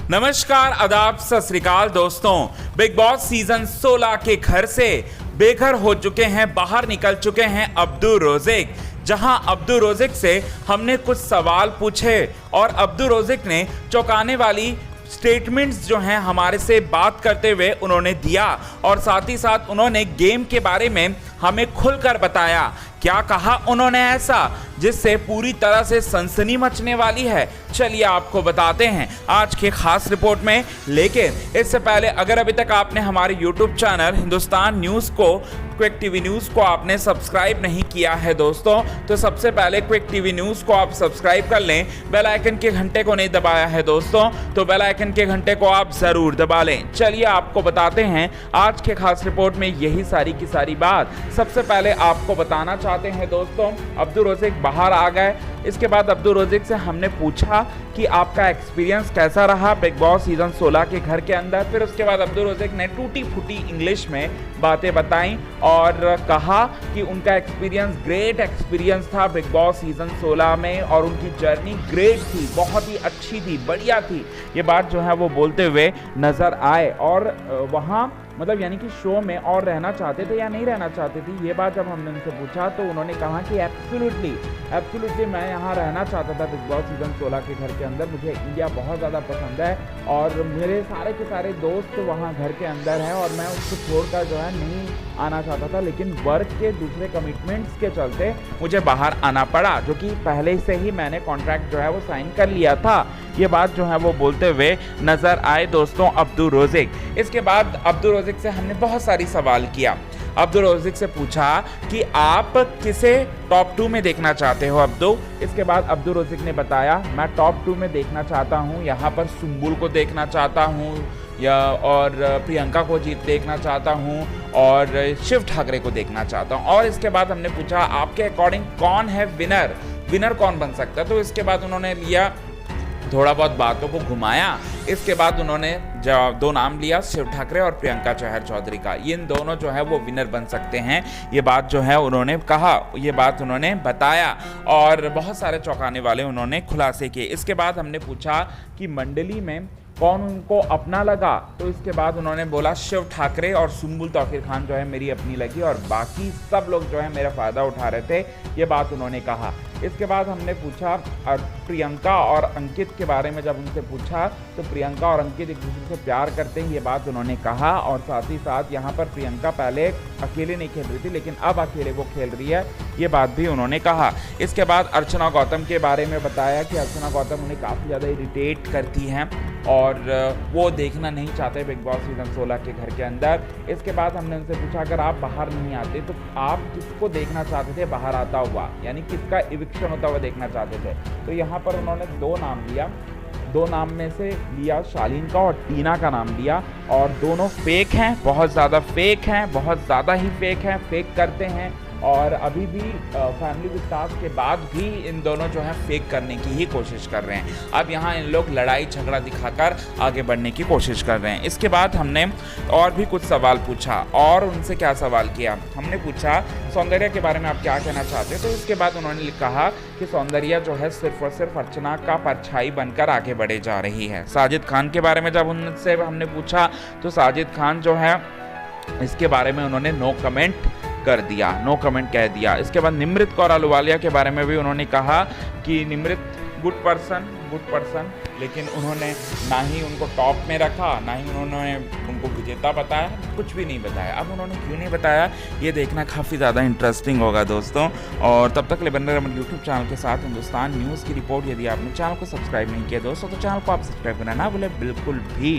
नमस्कार, आदाब, सत श्री अकाल दोस्तों। बिग बॉस सीजन 16 के घर से बेघर हो चुके हैं, बाहर निकल चुके हैं अब्दू रोज़िक। जहां अब्दू रोज़िक से हमने कुछ सवाल पूछे और अब्दू रोज़िक ने चौंकाने वाली स्टेटमेंट्स जो हैं हमारे से बात करते हुए उन्होंने दिया और साथ ही साथ उन्होंने गेम के बारे में हमें खुलकर बताया। क्या कहा उन्होंने ऐसा जिससे पूरी तरह से सनसनी मचने वाली है, चलिए आपको बताते हैं आज के खास रिपोर्ट में। लेकिन इससे पहले अगर अभी तक आपने हमारे YouTube चैनल हिंदुस्तान न्यूज़ को, क्विक टीवी न्यूज़ को आपने सब्सक्राइब नहीं किया है दोस्तों, तो सबसे पहले क्विक टीवी न्यूज़ को आप सब्सक्राइब कर लें। बेल आइकन के घंटे को नहीं दबाया है दोस्तों, तो बेल आइकन के घंटे को आप ज़रूर दबा लें। चलिए आपको बताते हैं आज के खास रिपोर्ट में यही सारी की सारी बात। सबसे पहले आपको बताना चाहते हैं दोस्तों, अब्दू रोज़िक बाहर आ गए। इसके बाद अब्दू रोज़िक से हमने पूछा कि आपका एक्सपीरियंस कैसा रहा बिग बॉस सीजन 16 के घर के अंदर। फिर उसके बाद अब्दू रोज़िक ने टूटी फूटी इंग्लिश में बातें बताई और कहा कि उनका एक्सपीरियंस ग्रेट एक्सपीरियंस था बिग बॉस सीजन 16 में और उनकी जर्नी ग्रेट थी, बहुत ही अच्छी थी, बढ़िया थी। ये बात जो है वो बोलते हुए नज़र आए और वहाँ मतलब यानी कि शो में और रहना चाहते थे या नहीं रहना चाहते थे, ये बात जब हमने उनसे पूछा तो उन्होंने कहा कि एब्सोल्युटली मैं यहाँ रहना चाहता था बिग बॉस सीजन 16 के घर के अंदर। मुझे इंडिया बहुत ज़्यादा पसंद है और मेरे सारे के सारे दोस्त वहाँ घर के अंदर हैं और मैं उसको छोड़कर जो है नहीं आना चाहता था, लेकिन वर्क के दूसरे कमिटमेंट्स के चलते मुझे बाहर आना पड़ा, जो कि पहले से ही मैंने कॉन्ट्रैक्ट जो है वो साइन कर लिया था। ये बात जो है वो बोलते हुए नज़र आए दोस्तों अब्दू रोज़िक। इसके बाद अब्दू रोज़िक से हमने बहुत सारी सवाल किया। अब्दू रोज़िक से पूछा कि आप किसे टॉप 2 में देखना चाहते हो अब्दू। इसके बाद अब्दू रोज़िक ने बताया मैं टॉप 2 में देखना चाहता हूँ, यहाँ पर सुम्बुल को देखना चाहता हूँ और प्रियंका को देखना चाहता हूँ और शिव ठाकरे को देखना चाहता हूँ। और इसके बाद हमने पूछा आपके अकॉर्डिंग कौन है विनर कौन बन सकता है। तो इसके बाद उन्होंने लिया थोड़ा बहुत बातों को घुमाया। इसके बाद उन्होंने दो नाम लिया, शिव ठाकरे और प्रियंका चहर चौधरी का। इन दोनों जो है वो विनर बन सकते हैं, ये बात जो है उन्होंने कहा, ये बात उन्होंने बताया और बहुत सारे चौंकाने वाले उन्होंने खुलासे किए। इसके बाद हमने पूछा कि मंडली में कौन उनको अपना लगा, तो इसके बाद उन्होंने बोला शिव ठाकरे और सुम्बुल तौकीर खान जो है मेरी अपनी लगी और बाकी सब लोग जो है मेरा फ़ायदा उठा रहे थे, ये बात उन्होंने कहा। इसके बाद हमने पूछा प्रियंका और अंकित के बारे में, जब उनसे पूछा तो प्रियंका और अंकित एक दूसरे से प्यार करते हैं, ये बात उन्होंने कहा। और साथ ही साथ यहाँ पर प्रियंका पहले अकेले नहीं खेल रही थी लेकिन अब अकेले वो खेल रही है, ये बात भी उन्होंने कहा। इसके बाद अर्चना गौतम के बारे में बताया कि अर्चना गौतम उन्हें काफ़ी ज़्यादा इरिटेट करती हैं और वो देखना नहीं चाहते बिग बॉस सीजन 16 के घर के अंदर। इसके बाद हमने उनसे पूछा अगर आप बाहर नहीं आते तो आप किसको देखना चाहते थे बाहर आता हुआ, यानी किसका इविक्शन होता हुआ देखना चाहते थे। तो यहाँ पर उन्होंने दो नाम लिया, दो नाम में से लिया शालीन का और टीना का नाम लिया और दोनों फेक हैं, बहुत ज़्यादा फेक हैं, बहुत ज़्यादा ही फेक हैं, फेक करते हैं और अभी भी फैमिली विद टास्क के बाद भी इन दोनों जो है फेक करने की ही कोशिश कर रहे हैं। अब यहाँ इन लोग लड़ाई झगड़ा दिखाकर आगे बढ़ने की कोशिश कर रहे हैं। इसके बाद हमने और भी कुछ सवाल पूछा और उनसे क्या सवाल किया, हमने पूछा सौंदर्या के बारे में आप क्या कहना चाहते हैं। तो इसके बाद उन्होंने कहा कि सौंदर्या जो है सिर्फ और सिर्फ अर्चना का परछाई बनकर आगे बढ़े जा रही है। साजिद खान के बारे में जब उनसे हमने पूछा तो साजिद खान जो है इसके बारे में उन्होंने नो कमेंट कह दिया। इसके बाद निमृत कौर अहलूवालिया के बारे में भी उन्होंने कहा कि निमृत गुड पर्सन, लेकिन उन्होंने ना ही उनको टॉप में रखा, ना ही उन्होंने उनको विजेता बताया, कुछ भी नहीं बताया। अब उन्होंने क्यों नहीं बताया ये देखना काफ़ी ज़्यादा इंटरेस्टिंग होगा दोस्तों। और तब तक ले बने रहिए हमारे यूट्यूब चैनल के साथ हिंदुस्तान न्यूज़ की रिपोर्ट। यदि आपने चैनल को सब्सक्राइब नहीं किया दोस्तों तो चैनल को आप सब्सक्राइब करना ना भूलें बिल्कुल भी।